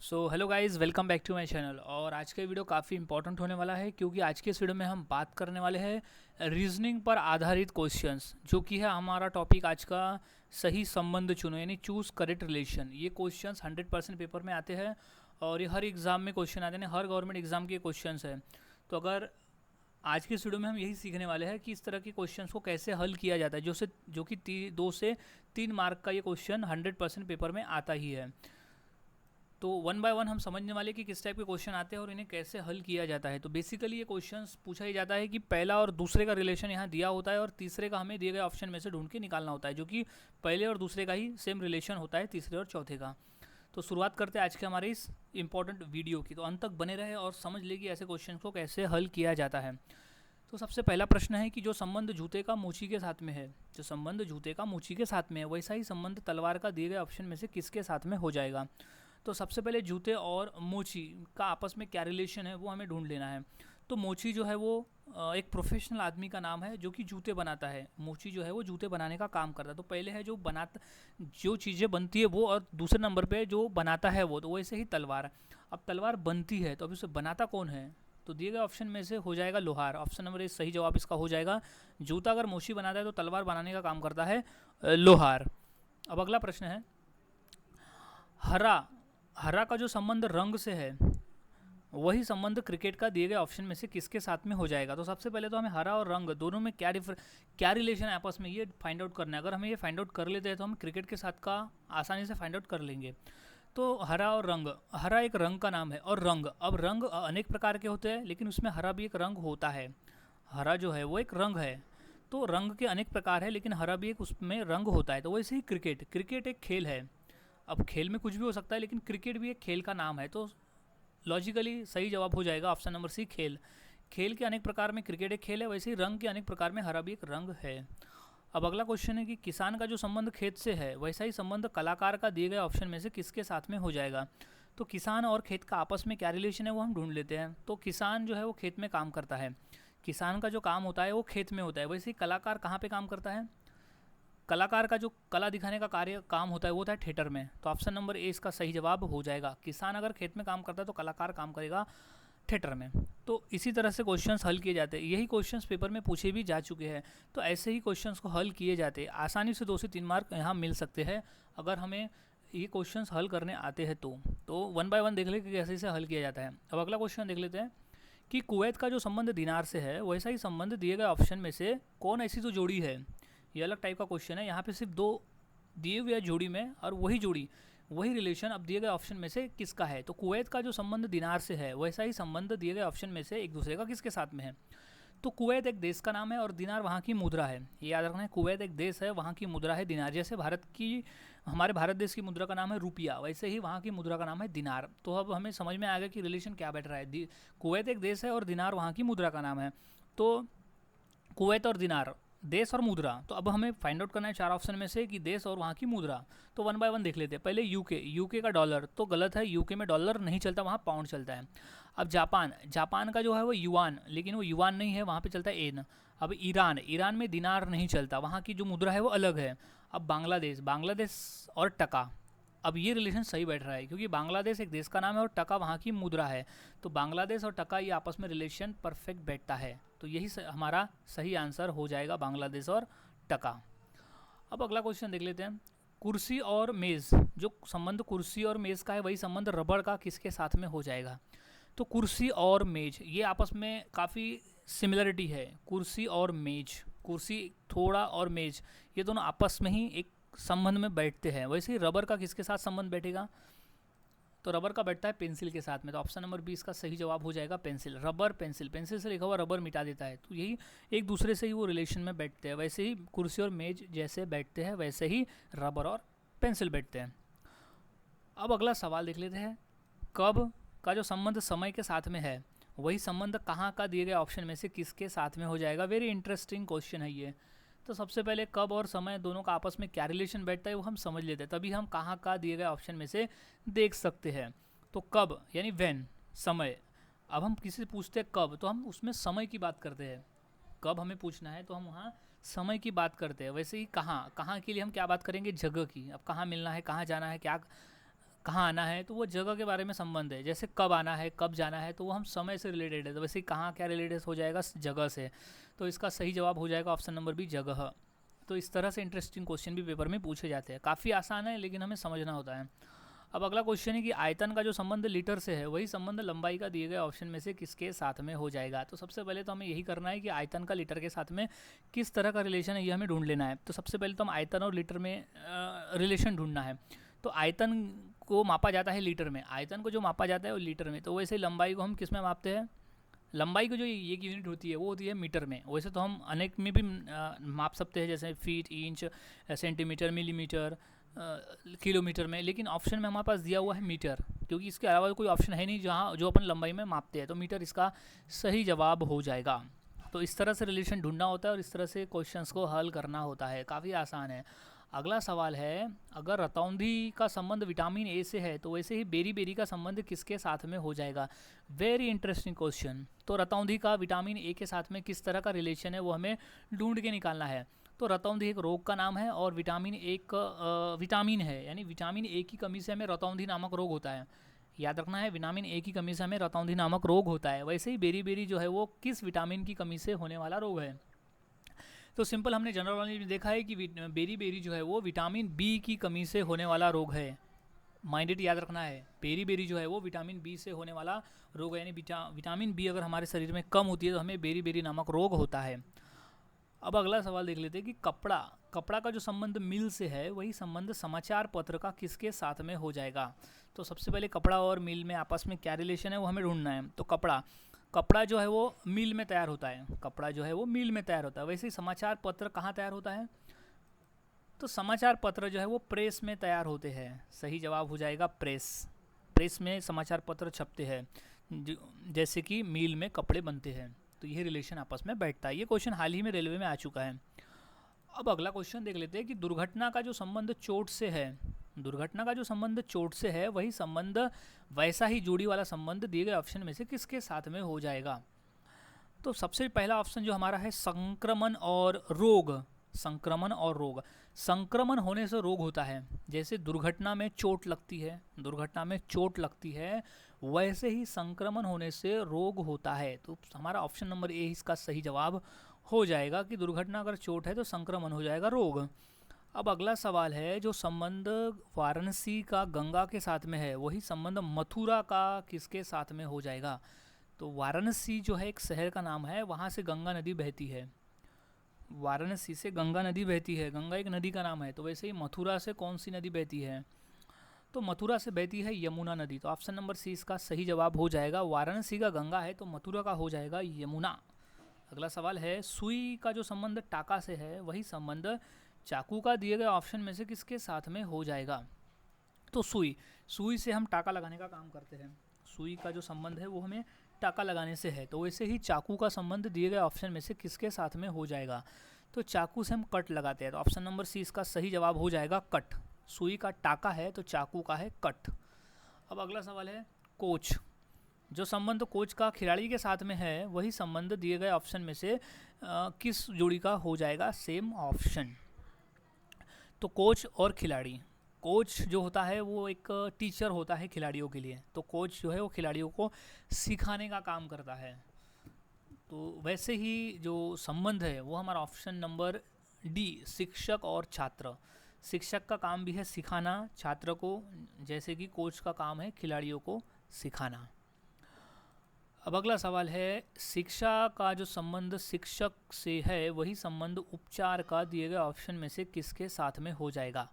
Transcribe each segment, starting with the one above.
So hello guys, welcome back to my channel. और आज का वीडियो काफ़ी इंपॉर्टेंट होने वाला है क्योंकि आज के इस वीडियो में हम बात करने वाले हैं रीजनिंग पर आधारित क्वेश्चंस, जो कि है हमारा टॉपिक आज का। सही संबंध चुनो यानी चूज करेक्ट रिलेशन। ये क्वेश्चंस 100% पेपर में आते हैं और ये हर एग्ज़ाम में क्वेश्चन आते हैं, हर गवर्नमेंट एग्जाम के क्वेश्चंस हैं। तो अगर आज की इस वीडियो में हम यही सीखने वाले हैं कि इस तरह के क्वेश्चंस को कैसे हल किया जाता है, जो कि 2 से 3 मार्क का ये क्वेश्चन 100% पेपर में आता ही है। तो वन बाय वन हम समझने वाले कि किस टाइप के क्वेश्चन आते हैं और इन्हें कैसे हल किया जाता है। तो बेसिकली ये क्वेश्चंस पूछा ही जाता है कि पहला और दूसरे का रिलेशन यहाँ दिया होता है और तीसरे का हमें दिए गए ऑप्शन में से ढूंढ के निकालना होता है, जो कि पहले और दूसरे का ही सेम रिलेशन होता है, तीसरे और चौथे का। तो शुरुआत करते हैं आज के हमारे इस इंपॉर्टेंट वीडियो की। तो अंत तक बने रहे और समझ ले कि ऐसे क्वेश्चन को कैसे हल किया जाता है। तो सबसे पहला प्रश्न है कि जो संबंध जूते का मोची के साथ में है, जो संबंध जूते का मोची के साथ में है, वैसा ही संबंध तलवार का दिए गए ऑप्शन में से किसके साथ में हो जाएगा। तो सबसे पहले जूते और मोची का आपस में क्या रिलेशन है वो हमें ढूंढ लेना है। तो मोची जो है वो एक प्रोफेशनल आदमी का नाम है जो कि जूते बनाता है। मोची जो है वो जूते बनाने का काम करता है। तो पहले है जो बनाता, जो चीज़ें बनती है वो, और दूसरे नंबर पे जो बनाता है वो। तो वैसे ही तलवार, अब तलवार बनती है तो अब इसे बनाता कौन है। तो दिए गए ऑप्शन में से हो जाएगा लोहार। ऑप्शन नंबर ए सही जवाब इसका हो जाएगा। जूता अगर मोची बनाता है तो तलवार बनाने का काम करता है लोहार। अब अगला प्रश्न है, हरा हरा का जो संबंध रंग से है, वही संबंध क्रिकेट का दिए गए ऑप्शन में से किसके साथ में हो जाएगा। तो सबसे पहले तो हमें हरा और रंग दोनों में क्या रिलेशन है आपस में, ये फाइंड आउट करना है। अगर हमें ये फाइंड आउट कर लेते हैं तो हम क्रिकेट के साथ का आसानी से फाइंड आउट कर लेंगे। तो हरा और रंग, हरा एक रंग का नाम है और रंग, अब रंग अनेक प्रकार के होते हैं लेकिन उसमें हरा भी एक रंग होता है। हरा जो है वो एक रंग है। तो रंग के अनेक प्रकार है लेकिन हरा भी एक उसमें रंग होता है। तो वैसे ही क्रिकेट, क्रिकेट एक खेल है। अब खेल में कुछ भी हो सकता है लेकिन क्रिकेट भी एक खेल का नाम है। तो लॉजिकली सही जवाब हो जाएगा ऑप्शन नंबर सी, खेल। खेल के अनेक प्रकार में क्रिकेट एक खेल है, वैसे ही रंग के अनेक प्रकार में हरा भी एक रंग है। अब अगला क्वेश्चन है कि किसान का जो संबंध खेत से है, वैसा ही संबंध कलाकार का दिए गए ऑप्शन में से किसके साथ में हो जाएगा। तो किसान और खेत का आपस में क्या रिलेशन है वो हम ढूंढ लेते हैं। तो किसान जो है वो खेत में काम करता है, किसान का जो काम होता है वो खेत में होता है। वैसे ही कलाकार कहाँ पे काम करता है, कलाकार का जो कला दिखाने का कार्य काम होता है वो होता है थिएटर में। तो ऑप्शन नंबर ए इसका सही जवाब हो जाएगा। किसान अगर खेत में काम करता है तो कलाकार काम करेगा थिएटर में। तो इसी तरह से क्वेश्चंस हल किए जाते हैं। यही क्वेश्चंस पेपर में पूछे भी जा चुके हैं। तो ऐसे ही क्वेश्चंस को हल किए जाते हैं। आसानी से 2 से 3 मार्क यहाँ मिल सकते हैं अगर हमें ये क्वेश्चंस हल करने आते हैं। तो वन बाय वन देख ले कि कैसे इसे हल किया जाता है। अब अगला क्वेश्चन देख लेते हैं कि कुवैत का जो संबंध दिनार से है, वैसा ही संबंध दिए गए ऑप्शन में से कौन ऐसी तो जोड़ी है। ये अलग टाइप का क्वेश्चन है। यहाँ पे सिर्फ दो दिए हुए जोड़ी में और वही जोड़ी, वही रिलेशन अब दिए गए ऑप्शन में से किसका है। तो कुवैत का जो संबंध दिनार से है, वैसा ही संबंध दिए गए ऑप्शन में से एक दूसरे का किसके साथ में है। तो कुवैत एक देश का नाम है और दिनार वहाँ की मुद्रा है। ये याद रखना है, कुवैत एक देश है, वहाँ की मुद्रा है दिनार। जैसे हमारे भारत देश की मुद्रा का नाम है रुपया, वैसे ही वहाँ की मुद्रा का नाम है दिनार। तो अब हमें समझ में आ गया कि रिलेशन क्या बैठ रहा है। कुवैत एक देश है और दिनार वहाँ की मुद्रा का नाम है। तो कुवैत और दिनार, देश और मुद्रा। तो अब हमें फाइंड आउट करना है 4 ऑप्शन में से कि देश और वहाँ की मुद्रा। तो वन बाय वन देख लेते हैं। पहले यूके, यूके का डॉलर तो गलत है, यूके में डॉलर नहीं चलता, वहाँ पाउंड चलता है। अब जापान, जापान का जो है वो युआन, लेकिन वो युआन नहीं है, वहाँ पे चलता है एन। अब ईरान, ईरान में दिनार नहीं चलता, वहाँ की जो मुद्रा है वो अलग है। अब बांग्लादेश, बांग्लादेश और टका। अब ये रिलेशन सही बैठ रहा है क्योंकि बांग्लादेश एक देश का नाम है और टका वहाँ की मुद्रा है। तो बांग्लादेश और टका ये आपस में रिलेशन परफेक्ट बैठता है। तो यही हमारा सही आंसर हो जाएगा, बांग्लादेश और टका। अब अगला क्वेश्चन देख लेते हैं। कुर्सी और मेज़, जो संबंध कुर्सी और मेज़ का है, वही संबंध रबड़ का किसके साथ में हो जाएगा। तो कुर्सी और मेज ये आपस में काफ़ी सिमिलरिटी है। कुर्सी और मेज, कुर्सी थोड़ा और मेज, ये दोनों आपस में ही एक संबंध में बैठते हैं। वैसे ही रबर का किसके साथ संबंध बैठेगा। तो रबर का बैठता है पेंसिल के साथ में। तो ऑप्शन नंबर बी इसका सही जवाब हो जाएगा, पेंसिल। रबर पेंसिल, पेंसिल से लिखा हुआ रबर मिटा देता है। तो यही एक दूसरे से ही वो रिलेशन में बैठते हैं। वैसे ही कुर्सी और मेज जैसे बैठते हैं, वैसे ही रबर और पेंसिल बैठते हैं। अब अगला सवाल देख लेते हैं। कब का जो संबंध समय के साथ में है, वही संबंध कहाँ का दिए गए ऑप्शन में से किसके साथ में हो जाएगा। वेरी इंटरेस्टिंग क्वेश्चन है ये। तो सबसे पहले कब और समय दोनों का आपस में क्या रिलेशन बैठता है वो हम समझ लेते हैं, तभी हम कहाँ का दिए गए ऑप्शन में से देख सकते हैं। तो कब यानी व्हेन, समय। अब हम किसी से पूछते हैं कब, तो हम उसमें समय की बात करते हैं। कब हमें पूछना है तो हम वहाँ समय की बात करते हैं। वैसे ही कहाँ, कहाँ के लिए हम क्या बात करेंगे, जगह की। अब कहाँ मिलना है, कहाँ जाना है, क्या कहाँ आना है तो वो जगह के बारे में संबंध है। जैसे कब आना है, कब जाना है, तो वो हम समय से रिलेटेड है। तो वैसे ही कहाँ क्या रिलेटेड हो जाएगा, जगह से। तो इसका सही जवाब हो जाएगा ऑप्शन नंबर बी, जगह। तो इस तरह से इंटरेस्टिंग क्वेश्चन भी पेपर में पूछे जाते हैं। काफ़ी आसान है लेकिन हमें समझना होता है। अब अगला क्वेश्चन है कि आयतन का जो संबंध लीटर से है वही संबंध लंबाई का दिए गए ऑप्शन में से किसके साथ में हो जाएगा। तो सबसे पहले तो हमें यही करना है कि आयतन का लीटर के साथ में किस तरह का रिलेशन है ये हमें ढूंढ लेना है। तो सबसे पहले तो हम आयतन और लीटर में रिलेशन ढूंढना है। तो आयतन को मापा जाता है लीटर में, आयतन को जो मापा जाता है वो लीटर में। तो वैसे ही लंबाई को हम किस में मापते हैं, लंबाई को जो एक यूनिट होती है वो होती है मीटर में। वैसे तो हम अनेक में भी माप सकते हैं, जैसे feet, inch, centimetre, millimetre, kilometre में। लेकिन ऑप्शन में हमारे पास दिया हुआ है मीटर, क्योंकि इसके अलावा कोई ऑप्शन है नहीं जहाँ जो अपन लंबाई में मापते हैं। तो मीटर इसका सही जवाब हो जाएगा। तो इस तरह से रिलेशन ढूंढना होता है और इस तरह से क्वेश्चंस को हल करना होता है। काफ़ी आसान है। अगला सवाल है, अगर रतौंधी का संबंध विटामिन ए से है तो वैसे ही बेरी बेरी का संबंध किसके साथ में हो जाएगा। Very interesting question. तो रतौंधी का विटामिन ए के साथ में किस तरह का रिलेशन है वो हमें ढूंढ के निकालना है। तो रतौंधी एक रोग का नाम है और विटामिन एक विटामिन है, यानी विटामिन ए की कमी से हमें रतौंधी नामक रोग होता है। याद रखना है, विटामिन ए की कमी से हमें रतौंधी नामक रोग होता है। वैसे ही बेरी बेरी जो है वो किस विटामिन की कमी से होने वाला रोग है। तो सिंपल हमने जनरल नॉलेज में देखा है कि बेरी बेरी जो है वो विटामिन बी की कमी से होने वाला रोग है। माइंडेड याद रखना है, बेरी बेरी जो है वो विटामिन बी से होने वाला रोग है, यानी विटामिन बी अगर हमारे शरीर में कम होती है तो हमें बेरी बेरी नामक रोग होता है। अब अगला सवाल देख लेते हैं कि कपड़ा का जो संबंध मिल से है वही संबंध समाचार पत्र का किसके साथ में हो जाएगा। तो सबसे पहले कपड़ा और मिल में आपस में क्या रिलेशन है वो हमें ढूंढना है। तो कपड़ा जो है वो मिल में तैयार होता है, कपड़ा जो है वो मिल में तैयार होता है। वैसे ही समाचार पत्र कहाँ तैयार होता है, तो समाचार पत्र जो है वो प्रेस में तैयार होते हैं। सही जवाब हो जाएगा प्रेस में समाचार पत्र छपते हैं, जैसे कि मिल में कपड़े बनते हैं। तो ये रिलेशन आपस में बैठता है। ये क्वेश्चन हाल ही में रेलवे में आ चुका है। अब अगला क्वेश्चन देख लेते हैं कि दुर्घटना का जो संबंध चोट से है, दुर्घटना का जो संबंध चोट से है वही संबंध वैसा ही जोड़ी वाला संबंध दिए गए ऑप्शन में से किसके साथ में हो जाएगा। तो सबसे पहला ऑप्शन जो हमारा है संक्रमण और रोग। संक्रमण और रोग, संक्रमण होने से रोग होता है। जैसे दुर्घटना में चोट लगती है, दुर्घटना में चोट लगती है, वैसे ही संक्रमण होने से रोग होता है। तो हमारा ऑप्शन नंबर ए इसका सही जवाब हो जाएगा कि दुर्घटना अगर चोट है तो संक्रमण हो जाएगा रोग। अब अगला सवाल है, जो संबंध वाराणसी का गंगा के साथ में है वही संबंध मथुरा का किसके साथ में हो जाएगा। तो वाराणसी जो है एक शहर का नाम है, वहाँ से गंगा नदी बहती है, वाराणसी से गंगा नदी बहती है, गंगा एक नदी का नाम है। तो वैसे ही मथुरा से कौन सी नदी बहती है, तो मथुरा से बहती है यमुना नदी। तो ऑप्शन नंबर सी इसका सही जवाब हो जाएगा। वाराणसी का गंगा है तो मथुरा का हो जाएगा यमुना। अगला सवाल है, सुई का जो संबंध टाका से है वही संबंध चाकू का दिए गए ऑप्शन में से किसके साथ में हो जाएगा। तो सुई से हम टाका लगाने का काम करते हैं, सुई का जो संबंध है वो हमें टाका लगाने से है। तो वैसे ही चाकू का संबंध दिए गए ऑप्शन में से किसके साथ में हो जाएगा। तो चाकू से हम कट लगाते हैं। तो ऑप्शन नंबर सी इसका सही जवाब हो जाएगा कट। सुई का टाका है तो चाकू का है कट। अब अगला सवाल है, कोच, जो संबंध कोच का खिलाड़ी के साथ में है वही संबंध दिए गए ऑप्शन में से किस जोड़ी का हो जाएगा। Same option. तो कोच और खिलाड़ी, कोच जो होता है वो एक टीचर होता है खिलाड़ियों के लिए। तो कोच जो है वो खिलाड़ियों को सिखाने का काम करता है। तो वैसे ही जो संबंध है वो हमारा ऑप्शन नंबर डी, शिक्षक और छात्र। शिक्षक का काम भी है सिखाना छात्र को, जैसे कि कोच का काम है खिलाड़ियों को सिखाना। अब अगला सवाल है, शिक्षा का जो संबंध शिक्षक से है वही संबंध उपचार का दिए गए ऑप्शन में से किसके साथ में हो जाएगा।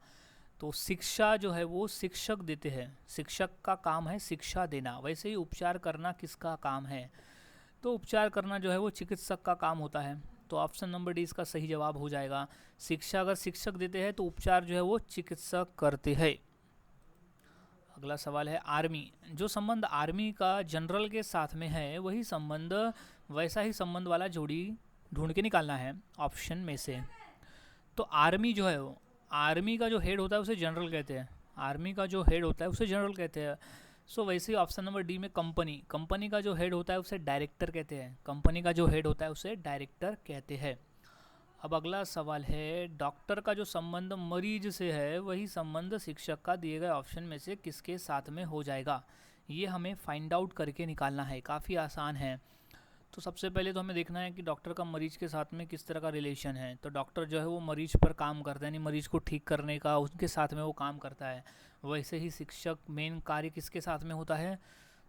तो शिक्षा जो है वो शिक्षक देते हैं, शिक्षक का काम है शिक्षा देना। वैसे ही उपचार करना किसका काम है, तो उपचार करना जो है वो चिकित्सक का काम होता है। तो ऑप्शन नंबर डी इसका सही जवाब हो जाएगा। शिक्षा अगर शिक्षक देते हैं तो उपचार जो है वो चिकित्सक करते हैं। अगला सवाल है, आर्मी, जो संबंध आर्मी का जनरल के साथ में है वही संबंध वैसा ही संबंध वाला जोड़ी ढूंढ के निकालना है ऑप्शन में से। तो आर्मी जो है वो, आर्मी का जो हेड होता है उसे जनरल कहते हैं, आर्मी का जो हेड होता है उसे जनरल कहते हैं। सो वैसे ही ऑप्शन नंबर डी में कंपनी, कंपनी का जो हेड होता है उसे डायरेक्टर कहते हैं, कंपनी का जो हेड होता है उसे डायरेक्टर कहते हैं। अब अगला सवाल है, डॉक्टर का जो संबंध मरीज से है वही संबंध शिक्षक का दिए गए ऑप्शन में से किसके साथ में हो जाएगा। ये हमें फाइंड आउट करके निकालना है, काफ़ी आसान है। तो सबसे पहले तो हमें देखना है कि डॉक्टर का मरीज के साथ में किस तरह का रिलेशन है। तो डॉक्टर जो है वो मरीज पर काम करता है, यानी मरीज को ठीक करने का उनके साथ में वो काम करता है। वैसे ही शिक्षक मेन कार्य किसके साथ में होता है,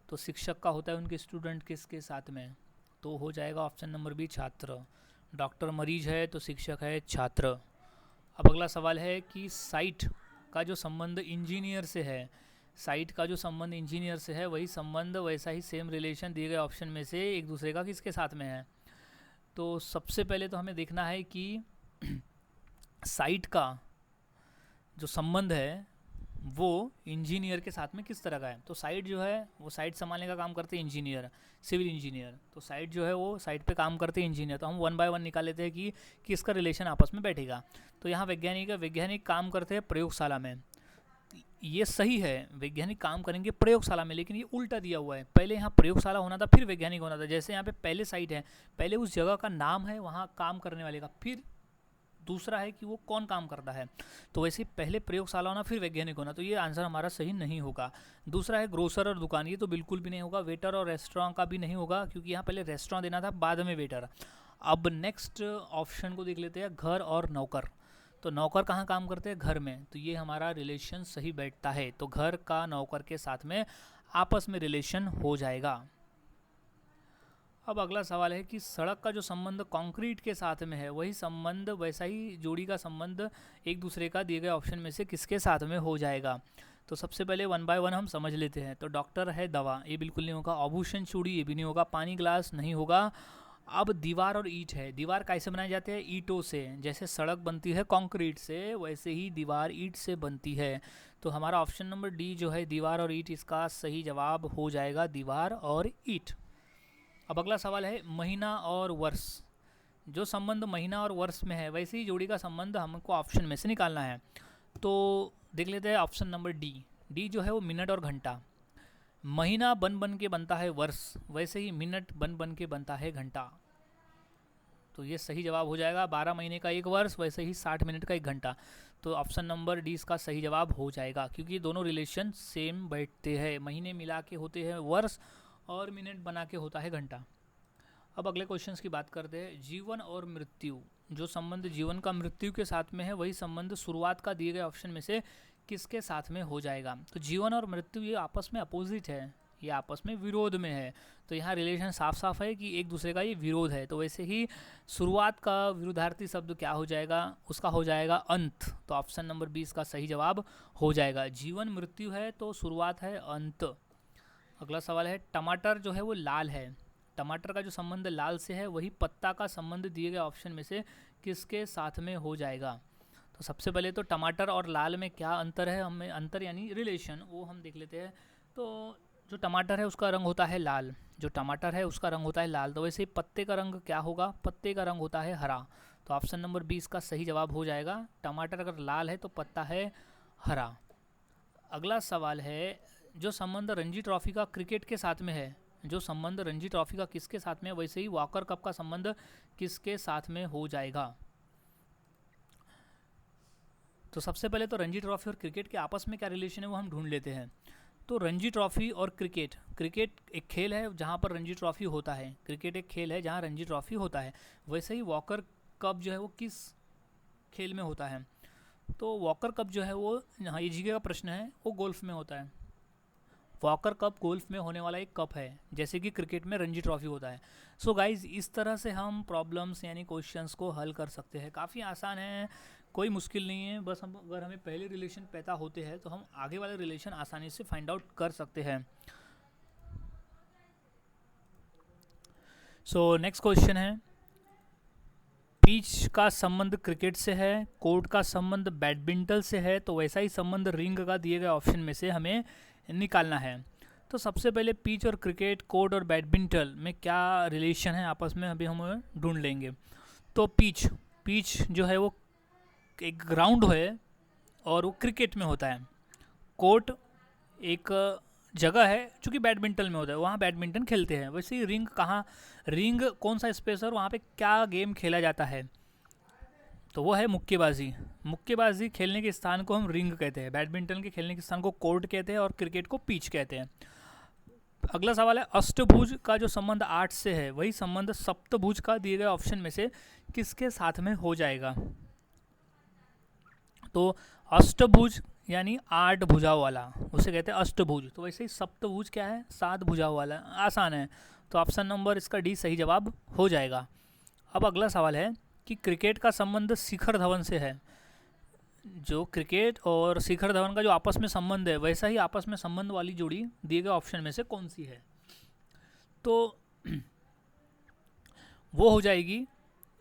तो शिक्षक का होता है उनके स्टूडेंट किसके साथ में, तो हो जाएगा ऑप्शन नंबर बी छात्र। डॉक्टर मरीज है तो शिक्षक है छात्र। अब अगला सवाल है कि साइट का जो संबंध इंजीनियर से है, साइट का जो संबंध इंजीनियर से है वही संबंध वैसा ही सेम रिलेशन दिए गए ऑप्शन में से एक दूसरे का किसके साथ में है। तो सबसे पहले तो हमें देखना है कि साइट का जो संबंध है वो इंजीनियर के साथ में किस तरह का है। तो साइट जो है वो साइट संभालने का काम करते हैं इंजीनियर, सिविल इंजीनियर। तो साइट जो है वो साइट पे काम करते हैं इंजीनियर। तो हम वन बाय वन निकाल लेते हैं कि किसका रिलेशन आपस में बैठेगा। तो यहाँ वैज्ञानिक काम करते हैं प्रयोगशाला में, ये सही है, वैज्ञानिक काम करेंगे प्रयोगशाला में, लेकिन ये उल्टा दिया हुआ है। पहले यहाँ प्रयोगशाला होना था फिर वैज्ञानिक होना था। जैसे यहाँ पे पहले साइट है, पहले उस जगह का नाम है वहाँ काम करने वाले का, फिर दूसरा है कि वो कौन काम करता है। तो वैसे पहले प्रयोगशाला होना फिर वैज्ञानिक होना, तो ये आंसर हमारा सही नहीं होगा। दूसरा है ग्रोसर और दुकान, ये तो बिल्कुल भी नहीं होगा। वेटर और रेस्टोरेंट का भी नहीं होगा, क्योंकि यहाँ पहले रेस्टोरेंट देना था बाद में वेटर। अब नेक्स्ट ऑप्शन को देख लेते हैं, घर और नौकर। तो नौकर कहाँ काम करते हैं, घर में, तो ये हमारा रिलेशन सही बैठता है। तो घर का नौकर के साथ में आपस में रिलेशन हो जाएगा। अब अगला सवाल है कि सड़क का जो संबंध कंक्रीट के साथ में है वही संबंध वैसा ही जोड़ी का संबंध एक दूसरे का दिए गए ऑप्शन में से किसके साथ में हो जाएगा। तो सबसे पहले वन बाय वन हम समझ लेते हैं। तो डॉक्टर है दवा, ये बिल्कुल नहीं होगा। आभूषण चूड़ी, ये भी नहीं होगा। पानी ग्लास नहीं होगा। अब दीवार और ईंट है, दीवार कैसे बनाए जाते हैं, ईंटों से। जैसे सड़क बनती है कंक्रीट से वैसे ही दीवार ईंट से बनती है। तो हमारा ऑप्शन नंबर डी जो है दीवार और ईंट, इसका सही जवाब हो जाएगा दीवार और ईंट। अब अगला सवाल है महीना और वर्ष, जो संबंध महीना और वर्ष में है वैसे ही जोड़ी का संबंध हमको ऑप्शन में से निकालना है। तो देख लेते हैं ऑप्शन नंबर डी। डी जो है वो मिनट और घंटा। महीना बन बन के बनता है वर्ष, वैसे ही मिनट बन बन के बनता है घंटा। तो ये सही जवाब हो जाएगा। 12 महीने का एक वर्ष, वैसे ही 60 मिनट का एक घंटा। तो ऑप्शन नंबर डी इसका सही जवाब हो जाएगा, क्योंकि दोनों रिलेशन सेम बैठते हैं। महीने मिला के होते हैं वर्ष और मिनट बना के होता है घंटा। अब अगले क्वेश्चंस की बात करते हैं। जीवन और मृत्यु, जो संबंध जीवन का मृत्यु के साथ में है वही संबंध शुरुआत का दिए गए ऑप्शन में से किसके साथ में हो जाएगा। तो जीवन और मृत्यु ये आपस में अपोजिट है, ये आपस में विरोध में है। तो यहाँ रिलेशन साफ साफ है कि एक दूसरे का ये विरोध है। तो वैसे ही शुरुआत का विरोधार्थी शब्द क्या हो जाएगा, उसका हो जाएगा अंत। तो ऑप्शन नंबर 20 का सही जवाब हो जाएगा। जीवन मृत्यु है तो शुरुआत है अंत। अगला सवाल है टमाटर जो है वो लाल है, टमाटर का जो संबंध लाल से है वही पत्ता का संबंध दिए गए ऑप्शन में से किसके साथ में हो जाएगा। तो सबसे पहले तो टमाटर और लाल में क्या अंतर है, हमें अंतर यानी रिलेशन वो हम देख लेते हैं। तो जो टमाटर है उसका रंग होता है लाल, जो टमाटर है उसका रंग होता है लाल। तो वैसे पत्ते का रंग क्या होगा, पत्ते का रंग होता है हरा। तो ऑप्शन नंबर 20 का सही जवाब हो जाएगा। टमाटर अगर लाल है तो पत्ता है हरा। अगला सवाल है जो संबंध रणजी ट्रॉफी का क्रिकेट के साथ में है, जो संबंध रणजी ट्रॉफी का किसके साथ में है वैसे ही वॉकर कप का संबंध किसके साथ में हो जाएगा। तो सबसे पहले तो रणजी ट्रॉफी और क्रिकेट के आपस में क्या रिलेशन है वो हम ढूंढ लेते हैं। तो रणजी ट्रॉफी और क्रिकेट, क्रिकेट एक खेल है जहाँ पर रणजी ट्रॉफी होता है, क्रिकेट एक खेल है जहाँ रणजी ट्रॉफी होता है। वैसे ही वॉकर कप जो है वो किस खेल में होता है। तो वॉकर कप जो है वो, हाँ ये जीके का प्रश्न है, वो गोल्फ में होता है। वॉकर कप गोल्फ में होने वाला एक कप है, जैसे कि क्रिकेट में रणजी ट्रॉफी होता है। सो गाइज इस तरह से हम प्रॉब्लम्स यानी क्वेश्चंस को हल कर सकते हैं। काफ़ी आसान है, कोई मुश्किल नहीं है। बस हम अगर हमें पहले रिलेशन पता होते हैं तो हम आगे वाले रिलेशन आसानी से फाइंड आउट कर सकते हैं। सो नेक्स्ट क्वेश्चन है, पिच का संबंध क्रिकेट से है, कोर्ट का संबंध बैडमिंटन से है, तो वैसा ही संबंध रिंग का दिए गए ऑप्शन में से हमें निकालना है। तो सबसे पहले पिच और क्रिकेट, कोर्ट और बैडमिंटन में क्या रिलेशन है आपस में अभी हम ढूंढ लेंगे। तो पिच जो है वो एक ग्राउंड है और वो क्रिकेट में होता है। कोर्ट एक जगह है चूँकि बैडमिंटन में होता है, वहाँ बैडमिंटन खेलते हैं। वैसे ही रिंग कहाँ, रिंग कौन सा स्पेस है और वहाँ पे क्या गेम खेला जाता है। तो वो है मुक्केबाजी। मुक्केबाजी खेलने के स्थान को हम रिंग कहते हैं, बैडमिंटन के खेलने के स्थान को कोर्ट कहते हैं और क्रिकेट को पिच कहते हैं। अगला सवाल है, अष्टभुज का जो संबंध 8 से है वही संबंध सप्तभुज का दिए गए ऑप्शन में से किसके साथ में हो जाएगा? तो अष्टभुज यानी 8 भुजाओं वाला उसे कहते हैं अष्टभुज। तो वैसे ही सप्तभुज क्या है? 7 भुजाओं वाला। आसान है, तो ऑप्शन नंबर इसका डी सही जवाब हो जाएगा। अब अगला सवाल है कि क्रिकेट का संबंध शिखर धवन से है। जो क्रिकेट और शिखर धवन का जो आपस में संबंध है वैसा ही आपस में संबंध वाली जोड़ी दिए गए ऑप्शन में से कौन सी है? तो वो हो जाएगी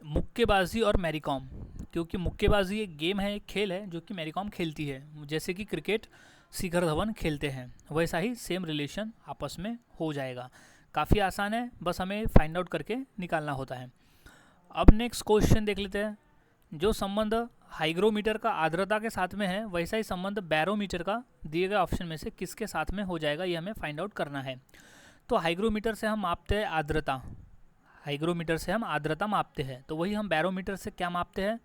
मुक्केबाजी और मैरीकॉम, क्योंकि मुक्केबाजी एक गेम है, एक खेल है जो कि मैरीकॉम खेलती है। जैसे कि क्रिकेट शिखर धवन खेलते हैं वैसा ही सेम रिलेशन आपस में हो जाएगा। काफ़ी आसान है, बस हमें फाइंड आउट करके निकालना होता है। अब नेक्स्ट क्वेश्चन देख लेते हैं। जो संबंध हाइग्रोमीटर का आर्द्रता के साथ में है वैसा ही संबंध बैरोमीटर का दिए गए ऑप्शन में से किसके साथ में हो जाएगा, ये हमें फाइंड आउट करना है। तो हाइग्रोमीटर से हम मापते हैं आर्द्रता, हाइग्रोमीटर से हम आर्द्रता मापते हैं, तो वही हम बैरोमीटर से क्या मापते हैं?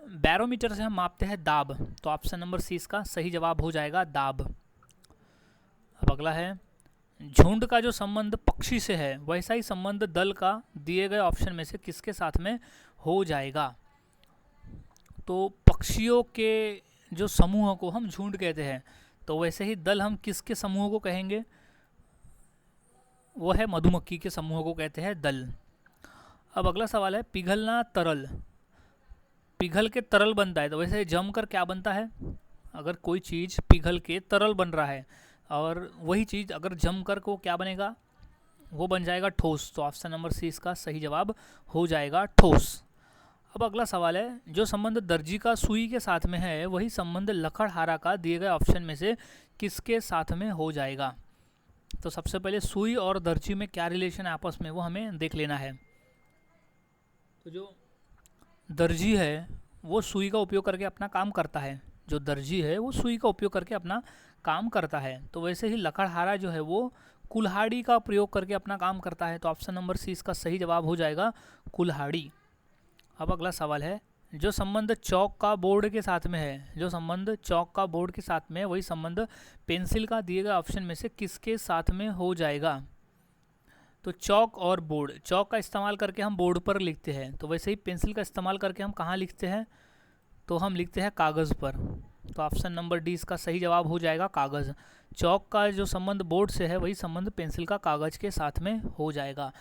बैरोमीटर से हम मापते हैं दाब। तो ऑप्शन नंबर सी इसका सही जवाब हो जाएगा, दाब। अब अगला है, झुंड का जो संबंध पक्षी से है वैसा ही संबंध दल का दिए गए ऑप्शन में से किसके साथ में हो जाएगा? तो पक्षियों के जो समूह को हम झुंड कहते हैं, तो वैसे ही दल हम किसके समूह को कहेंगे? वो है मधुमक्खी के समूह को कहते हैं दल। अब अगला सवाल है, पिघलना तरल, पिघल के तरल बनता है, तो वैसे जमकर क्या बनता है? अगर कोई चीज़ पिघल के तरल बन रहा है और वही चीज़ अगर जमकर को क्या बनेगा? वो बन जाएगा ठोस। तो ऑप्शन नंबर सी इसका सही जवाब हो जाएगा, ठोस। अब अगला सवाल है, जो संबंध दर्जी का सुई के साथ में है वही संबंध लकड़हारा का दिए गए ऑप्शन में से किसके साथ में हो जाएगा? तो सबसे पहले सुई और दर्जी में क्या रिलेशन है आपस में, वो हमें देख लेना है। तो जो दर्जी है वो सुई का उपयोग करके अपना काम करता है, जो दर्जी है वो सुई का उपयोग करके अपना काम करता है। तो वैसे ही लकड़हारा जो है वो कुल्हाड़ी का प्रयोग करके अपना काम करता है। तो ऑप्शन नंबर सी इसका सही जवाब हो जाएगा, कुल्हाड़ी। अब अगला सवाल है, जो संबंध चौक का बोर्ड के साथ में है, जो संबंध चौक का बोर्ड के साथ में है वही संबंध पेंसिल का दिए गए ऑप्शन में से किसके साथ में हो जाएगा? तो चौक और बोर्ड, चौक का इस्तेमाल करके हम बोर्ड पर लिखते हैं, तो वैसे ही पेंसिल का इस्तेमाल करके हम कहाँ लिखते हैं? तो हम लिखते हैं कागज़ पर। तो ऑप्शन नंबर डी इसका सही जवाब हो जाएगा, कागज़। चौक का जो संबंध बोर्ड से है वही संबंध पेंसिल का कागज़ के साथ में हो जाएगा।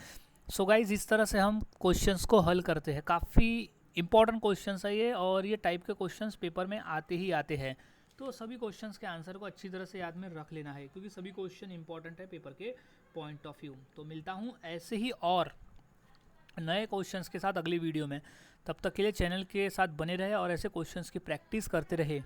सो गाइज, इस तरह से हम क्वेश्चंस को हल करते हैं। काफ़ी इंपॉर्टेंट क्वेश्चंस है ये, और ये टाइप के क्वेश्चंस पेपर में आते ही आते हैं। तो सभी क्वेश्चंस के आंसर को अच्छी तरह से याद में रख लेना है, क्योंकि सभी क्वेश्चन इंपॉर्टेंट है पेपर के पॉइंट ऑफ व्यू। तो मिलता हूँ ऐसे ही और नए क्वेश्चंस के साथ अगली वीडियो में। तब तक के लिए चैनल के साथ बने रहे और ऐसे क्वेश्चंस की प्रैक्टिस करते रहे।